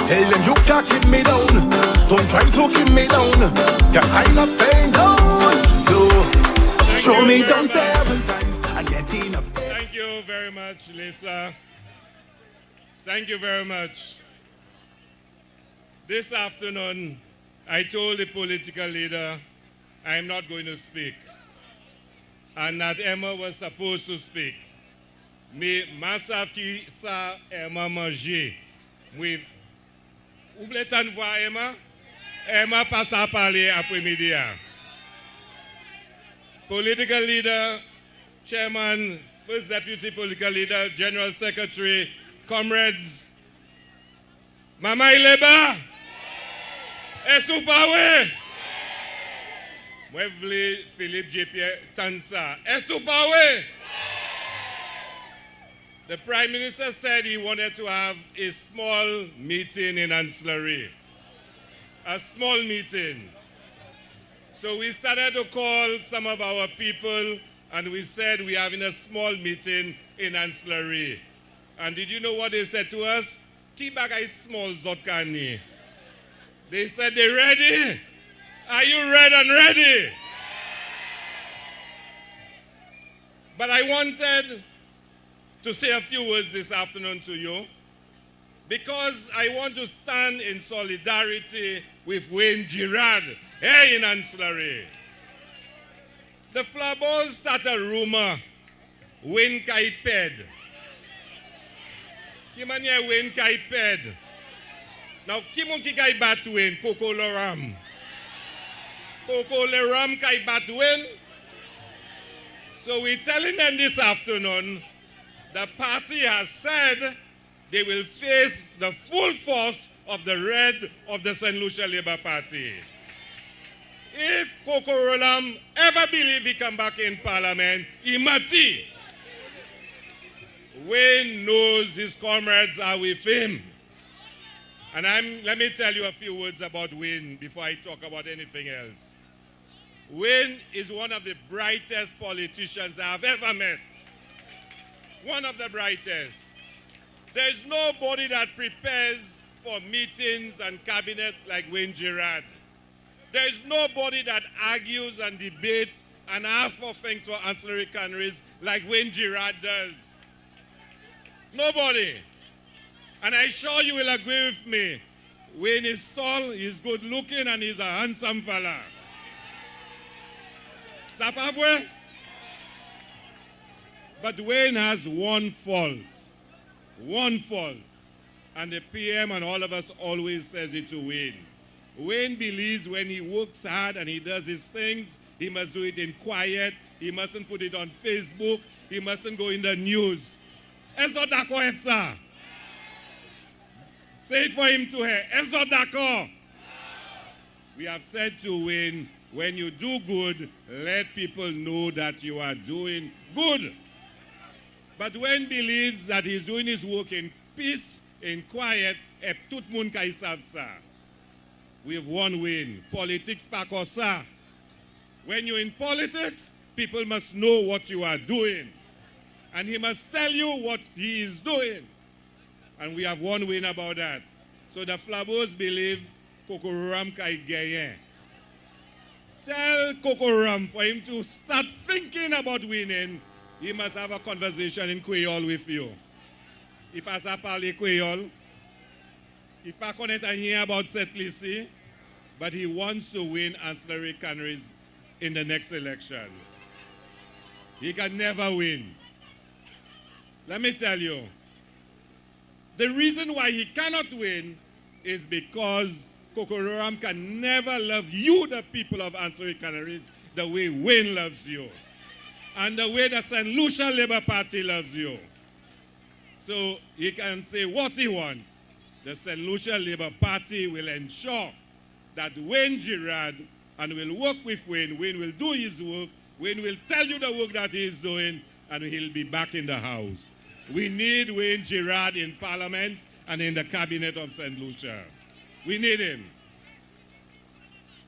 Tell them you can't keep me down. Don't try to keep me down. Cause I'm not staying down. No. Show me down 7 times. I get enough. Thank you very much, Lisa. Thank you very much. This afternoon, I told the political leader I'm not going to speak. And that Emma was supposed to speak. Mais ma savent qui ça Emma manger. Oui. Vous voulez t'en voir Emma? Emma passe à parler après-midi. Political leader, chairman, first deputy political leader, general secretary, comrades. Mama Ileba? Est-ce pas oui? Moi voulais Philippe J.P. Tansa. Est-ce pas oui? The Prime Minister said he wanted to have a small meeting in Ancillary. A small meeting. So we started to call some of our people and we said we're having a small meeting in Ancillary. And did you know what they said to us? Tibaga is small Zotkani. They said they're ready. Are you red and ready? But I wanted to say a few words this afternoon to you because I want to stand in solidarity with Wayne Girard here in Ancillary. The Flabos start a rumor, Wayne Kaiped. Kimanya Wayne Kaiped. Now, Kimon Kikai Batwin, Coco Loram. Coco Loram Kai Batwin. So we're telling them this afternoon, the party has said they will face the full force of the red of the St. Lucia Labour Party. If Coco Rolam ever believe he come back in Parliament, he mati. Wayne knows his comrades are with him. And let me tell you a few words about Wayne before I talk about anything else. Wayne is one of the brightest politicians I have ever met. One of the brightest. There's nobody that prepares for meetings and cabinet like Wayne Girard. There's nobody that argues and debates and asks for things for ancillary canneries like Wayne Girard does. Nobody. And I'm sure you will agree with me. Wayne is tall, he's good looking, and he's a handsome fella. Sapabwe? But Wayne has one fault. One fault. And the PM and all of us always says it to Wayne. Wayne believes when he works hard and he does his things, he must do it in quiet. He mustn't put it on Facebook. He mustn't go in the news. Est-ce d'accord avec ça? Say it for him to hear. Est-ce d'accord? We have said to Wayne, when you do good, let people know that you are doing good. But Wayne believes that he's doing his work in peace, in quiet, et tout moun ka sav sa. We have one Wayne. Politics pa ko sa. When you're in politics, people must know what you are doing. And he must tell you what he is doing. And we have one Wayne about that. So the Flabos believe Kokoram kai gayen. Tell Kokoram for him to start thinking about winning. He must have a conversation in Creole with you. He passe à parler Creole. He pas connaît rien about cette liste, but he wants to win ancillary canneries in the next elections. He can never win. Let me tell you, the reason why he cannot win is because Kokororam can never love you, the people of Ancillary Canneries, the way Wayne loves you. And the way the St. Lucia Labour Party loves you. So he can say what he wants. The St. Lucia Labour Party will ensure that Wayne Girard, and will work with Wayne, Wayne will do his work, Wayne will tell you the work that he is doing, and he'll be back in the house. We need Wayne Girard in Parliament and in the cabinet of St. Lucia. We need him.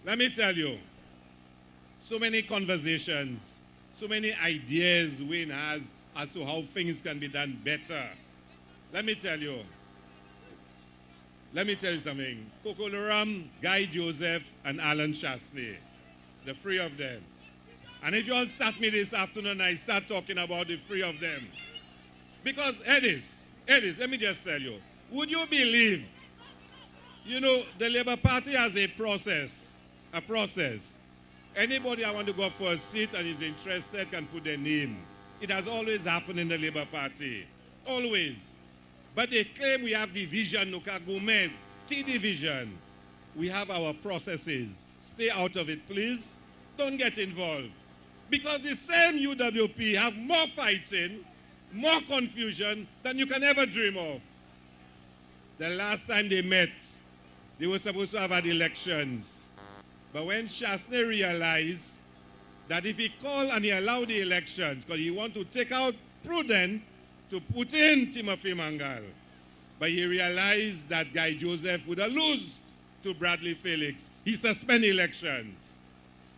Let me tell you, so many conversations, so many ideas Wayne has as to how things can be done better. Let me tell you, Let me tell you something. Coco Laram, Guy Joseph, and Alan Chasney. The three of them. And if you all start me this afternoon, I start talking about the three of them. Because, Ernest, let me just tell you. Would you believe, you know, the Labour Party has a process. A process. Anybody I want to go up for a seat and is interested can put their name. It has always happened in the Labour Party. Always. But they claim we have division, Nukagume, T-division. We have our processes. Stay out of it, please. Don't get involved. Because the same UWP have more fighting, more confusion than you can ever dream of. The last time they met, they were supposed to have had elections. But when Chasney realized that if he called and he allowed the elections, because he want to take out Prudent to put in Timothy Mangal, but he realized that Guy Joseph would have lose to Bradley Felix. He suspended elections.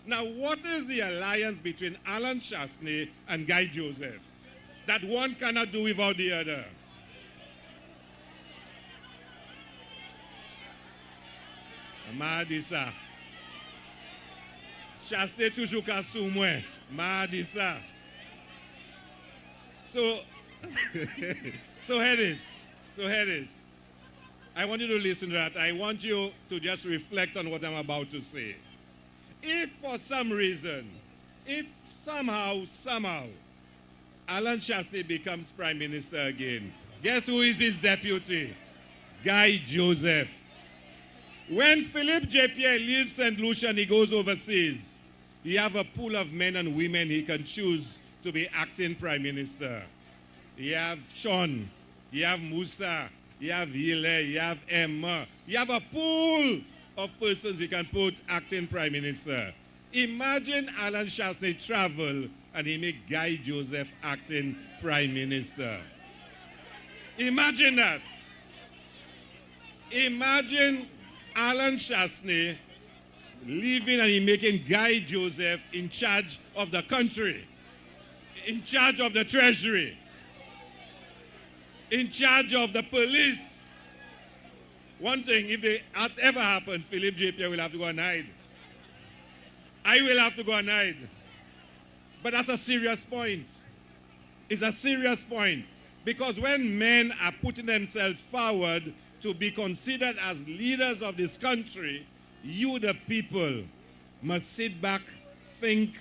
Now, what is the alliance between Alan Chasney and Guy Joseph that one cannot do without the other? Madisa. Chasney toujours ka sou mwen. Madisa. So hear this. I want you to listen to that. I want you to just reflect on what I'm about to say. If for some reason, if somehow, Alan Chasney becomes Prime Minister again, guess who is his deputy? Guy Joseph. When Philippe J.Pierre leaves St. Lucia and he goes overseas, he have a pool of men and women he can choose to be acting Prime Minister. You have Sean, you have Musa, you have Hilaire, you have Emma. You have a pool of persons he can put acting Prime Minister. Imagine Alan Chasney travel and he make Guy Joseph acting Prime Minister. Imagine that. Imagine Alan Chasney leaving and he making Guy Joseph in charge of the country, in charge of the treasury, in charge of the police. One thing, if it ever happened, Philippe J.Pierre will have to go and hide. I will have to go and hide. But that's a serious point. It's a serious point. Because when men are putting themselves forward to be considered as leaders of this country, you, the people, must sit back, think,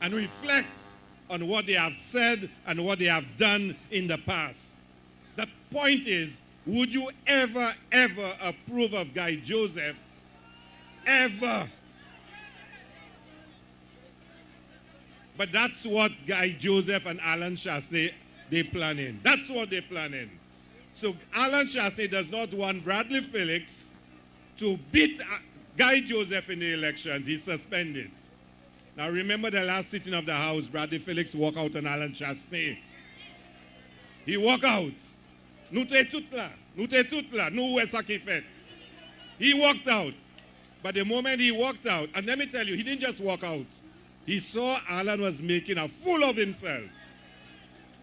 and reflect on what they have said and what they have done in the past. The point is, would you ever approve of Guy Joseph? Ever? But that's what Guy Joseph and Alan Chasney, they're planning. That's what they're planning. So Alan Chasney does not want Bradley Felix to beat Guy Joseph in the elections. He's suspended. Now remember the last sitting of the House, Bradley Felix walked out on Alan Chasney. He walked out. Nou te tout la, nou wè sa ki fet. He walked out. But the moment he walked out, and let me tell you, he didn't just walk out. He saw Alan was making a fool of himself.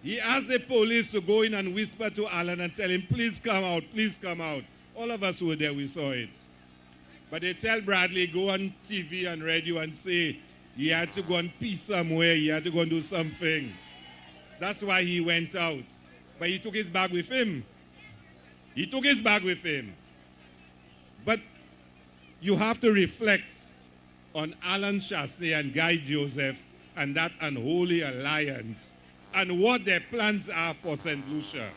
He asked the police to go in and whisper to Alan and tell him, please come out, please come out. All of us who were there, we saw it. But they tell Bradley, go on TV and radio and say, he had to go and pee somewhere, he had to go and do something. That's why he went out. But he took his bag with him. He took his bag with him. But you have to reflect on Alan Chasney and Guy Joseph and that unholy alliance and what their plans are for St. Lucia.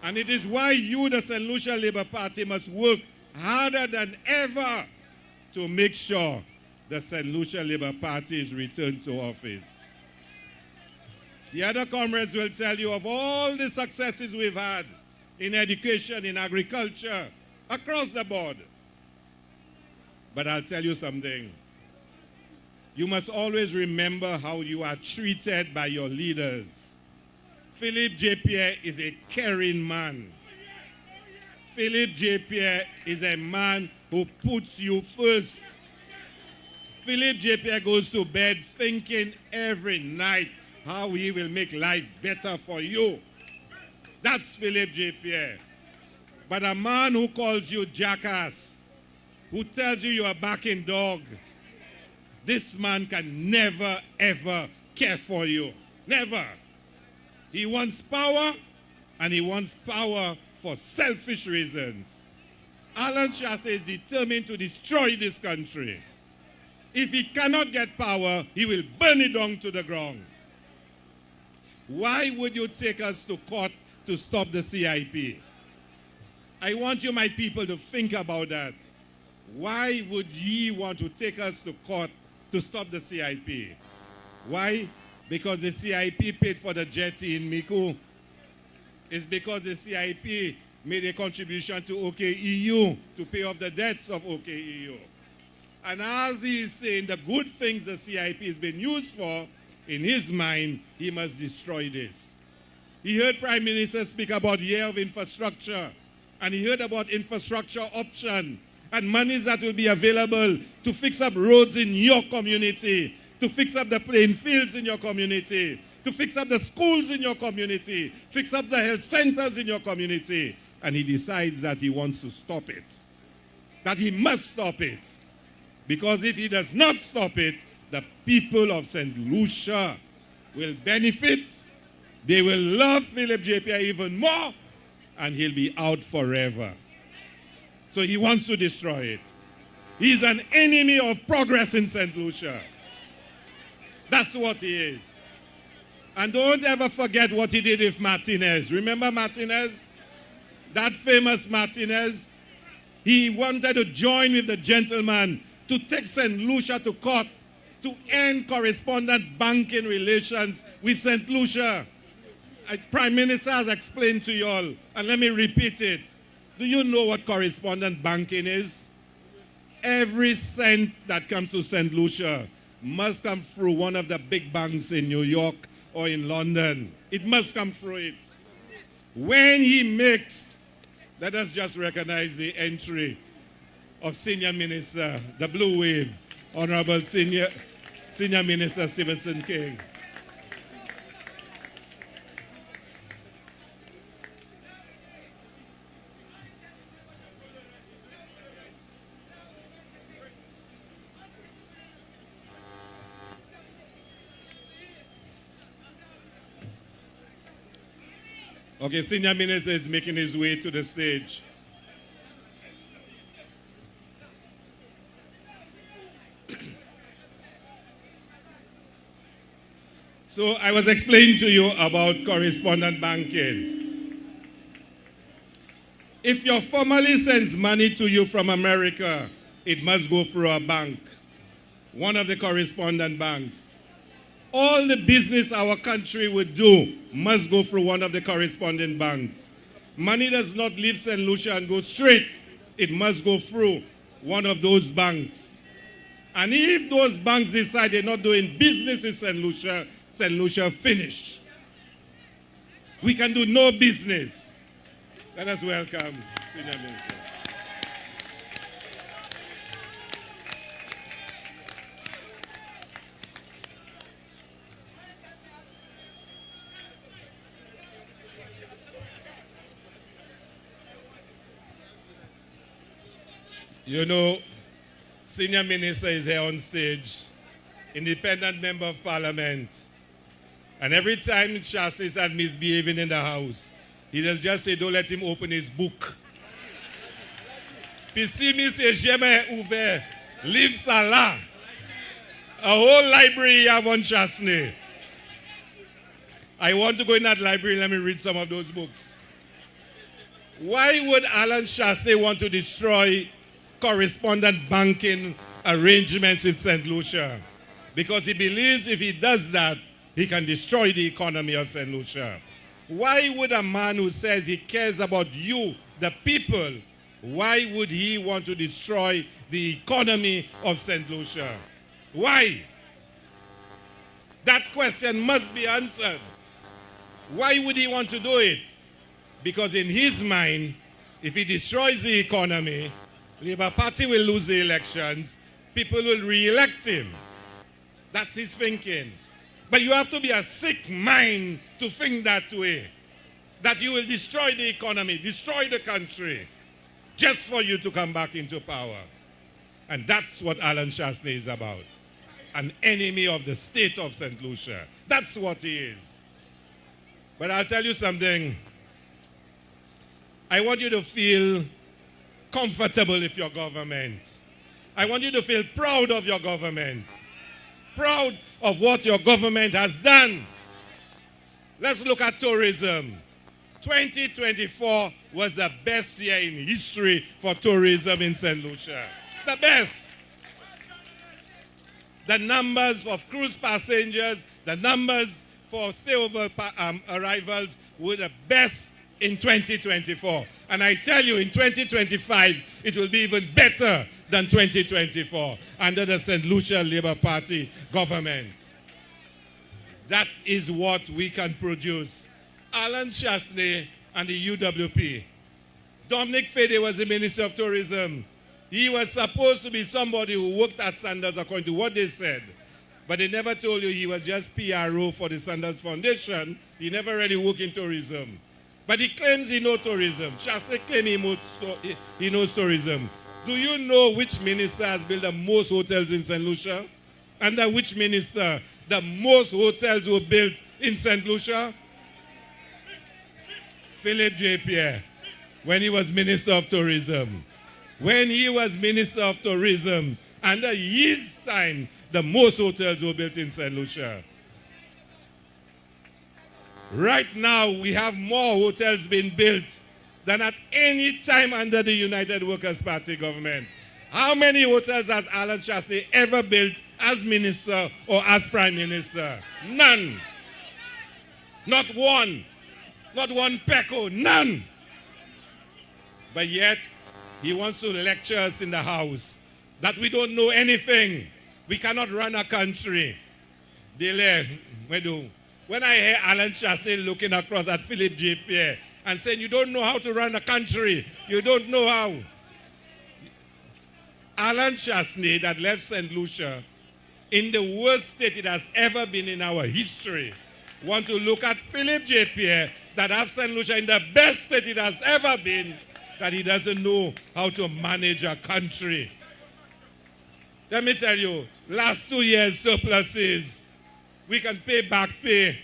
And it is why you, the St. Lucia Labour Party, must work harder than ever to make sure the St. Lucia Labour Party is returned to office. The other comrades will tell you of all the successes we've had in education, in agriculture, across the board. But I'll tell you something. You must always remember how you are treated by your leaders. Philippe J.Pierre is a caring man. Philippe J.Pierre is a man who puts you first. Philippe J.Pierre goes to bed thinking every night how he will make life better for you. That's Philippe J.Pierre. But a man who calls you jackass, who tells you you are backing dog, this man can never, ever care for you. Never. He wants power, and he wants power for selfish reasons. Alan Chasse is determined to destroy this country. If he cannot get power, he will burn it down to the ground. Why would you take us to court to stop the CIP? I want you, my people, to think about that. Why would ye want to take us to court to stop the CIP? Why? Because the CIP paid for the jetty in Miku. It's because the CIP made a contribution to OKEU to pay off the debts of OKEU. And as he is saying the good things the CIP has been used for, in his mind, he must destroy this. He heard Prime Minister speak about year of infrastructure, and he heard about infrastructure option, and monies that will be available to fix up roads in your community, to fix up the playing fields in your community, to fix up the schools in your community, fix up the health centers in your community. And he decides that he wants to stop it, that he must stop it. Because if he does not stop it, the people of St. Lucia will benefit. They will love Philip J.P. even more, and he'll be out forever. So he wants to destroy it. He's an enemy of progress in St. Lucia. That's what he is. And don't ever forget what he did with Martinez. Remember Martinez? That famous Martinez? He wanted to join with the gentleman to take St. Lucia to court to end correspondent banking relations with St. Lucia. Prime Minister has explained to you all, and let me repeat it. Do you know what correspondent banking is? Every cent that comes to St. Lucia must come through one of the big banks in New York or in London. It must come through it. When he makes, let us just recognize the entry of Senior Minister, the Blue Wave, Honorable Senior Minister Stevenson King. Okay, Senior Minister is making his way to the stage. So I was explaining to you about correspondent banking. If your family sends money to you from America, it must go through a bank, one of the correspondent banks. All the business our country would do must go through one of the correspondent banks. Money does not leave St. Lucia and go straight. It must go through one of those banks. And if those banks decide they're not doing business in St. Lucia finished. We can do no business. Let us welcome Senior Minister. You know, Senior Minister is here on stage, independent member of parliament. And every time Chasse is misbehaving in the house, he does just say, don't let him open his book. Pessimist et jamais ouvert. Live Salah. A whole library you have on Chasse. I want to go in that library, let me read some of those books. Why would Alan Chasse want to destroy correspondent banking arrangements with St. Lucia? Because he believes if he does that, he can destroy the economy of St. Lucia. Why would a man who says he cares about you, the people, why would he want to destroy the economy of St. Lucia? Why? That question must be answered. Why would he want to do it? Because in his mind, if he destroys the economy, Labour Party will lose the elections, people will re-elect him. That's his thinking. But you have to be a sick mind to think that way. that you will destroy the economy, destroy the country, just for you to come back into power. And that's what Alan Chasney is about. An enemy of the state of St. Lucia. That's what he is. But I'll tell you something. I want you to feel comfortable with your government. I want you to feel proud of your government. Proud of what your government has done. Let's look at tourism. 2024 was the best year in history for tourism in St. Lucia. The best. The numbers of cruise passengers, the numbers for stayover arrivals were the best in 2024. And I tell you, in 2025, it will be even better than 2024 under the St. Lucia Labour Party government. That is what we can produce. Alan Chasney and the UWP. Dominic Fede was the Minister of Tourism. He was supposed to be somebody who worked at Sandals according to what they said. But they never told you he was just PRO for the Sandals Foundation. He never really worked in tourism. But he claims he knows tourism. Chasney claims he knows tourism. Do you know which minister has built the most hotels in St. Lucia? Under which minister the most hotels were built in St. Lucia? Philip J. Pierre, when he was Minister of Tourism. When he was Minister of Tourism, under his time, the most hotels were built in St. Lucia. Right now, we have more hotels being built than at any time under the United Workers' Party government. How many hotels has Alan Chasney ever built as Minister or as Prime Minister? None. Not one. Not one peco. None. But yet, he wants to lecture us in the House that we don't know anything. We cannot run a country. When I hear Alan Chasney looking across at Philip J. Pierre and saying, you don't know how to run a country. You don't know how. Alan Chasney that left St. Lucia in the worst state it has ever been in our history. Want to look at Philip J. Pierre that has St. Lucia in the best state it has ever been, that he doesn't know how to manage a country. Let me tell you, last 2 years surpluses. We can pay back pay.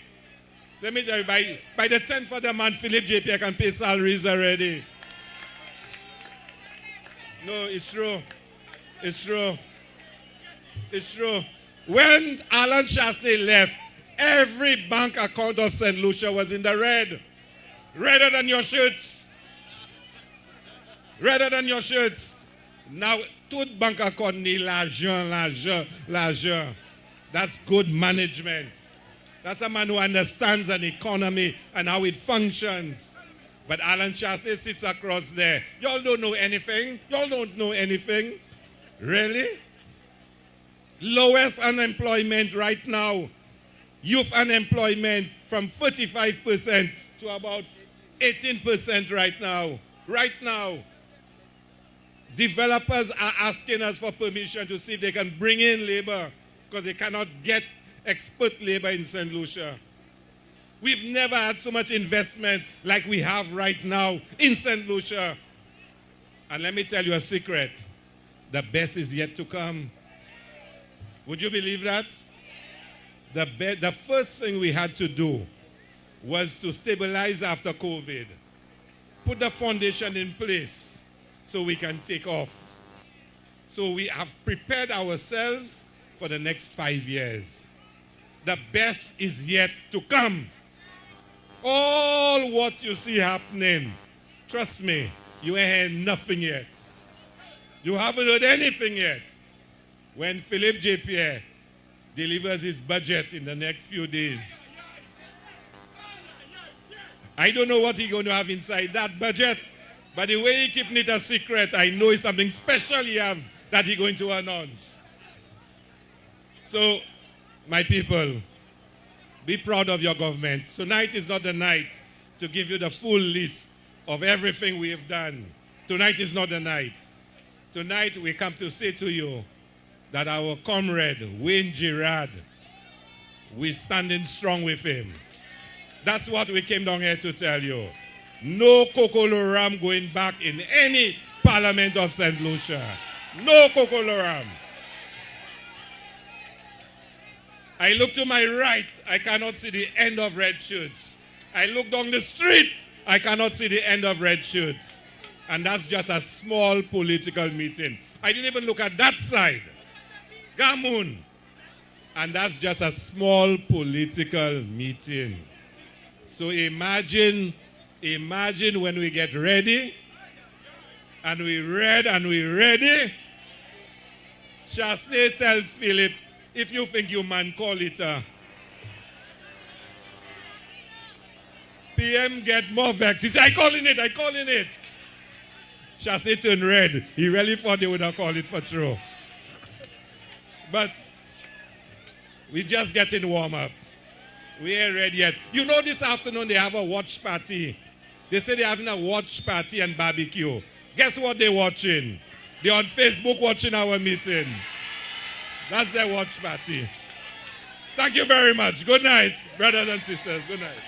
Let me tell you, by the 10th of the month, Philip J. Pierre can pay salaries already. No, it's true. It's true. It's true. When Alan Chasney left, every bank account of St. Lucia was in the red. Redder than your shirts. Redder than your shirts. Now, tout bank account need l'argent. That's good management. That's a man who understands an economy and how it functions. But Alan Chasney sits across there. Y'all don't know anything? Y'all don't know anything? Really? Lowest unemployment right now. Youth unemployment from 35% to about 18% right now. Right now. Developers are asking us for permission to see if they can bring in labor because they cannot get expert labor in St. Lucia. We've never had so much investment like we have right now in St. Lucia. And let me tell you a secret. The best is yet to come. Would you believe that? The first thing we had to do was to stabilize after COVID. Put the foundation in place so we can take off. So we have prepared ourselves for the next 5 years. The best is yet to come. All what you see happening, trust me, you ain't heard nothing yet. You haven't heard anything yet. When Philip J. Pierre delivers his budget in the next few days, I don't know what he's going to have inside that budget, but the way he keeping it a secret, I know it's something special he have that he's going to announce. So, my people, be proud of your government. Tonight is not the night to give you the full list of everything we have done. Tonight is not the night. Tonight we come to say to you that our comrade, Wayne Girard, we're standing strong with him. That's what we came down here to tell you. No Coco Loram going back in any Parliament of St. Lucia. No Coco Loram. I look to my right, I cannot see the end of red shirts. I look down the street, I cannot see the end of red shirts. And that's just a small political meeting. I didn't even look at that side. Gamoon. And that's just a small political meeting. So imagine when we get ready, and we ready. Chasney tell Philip, if you think you man, call it a PM get more vexed. He said, I calling it. Chasney turned red. He really thought they would have called it for true. But we just getting warm up. We ain't ready yet. You know, this afternoon they have a watch party. They say they're having a watch party and barbecue. Guess what they're watching? They're on Facebook watching our meeting. That's their watch party. Thank you very much. Good night, brothers and sisters. Good night.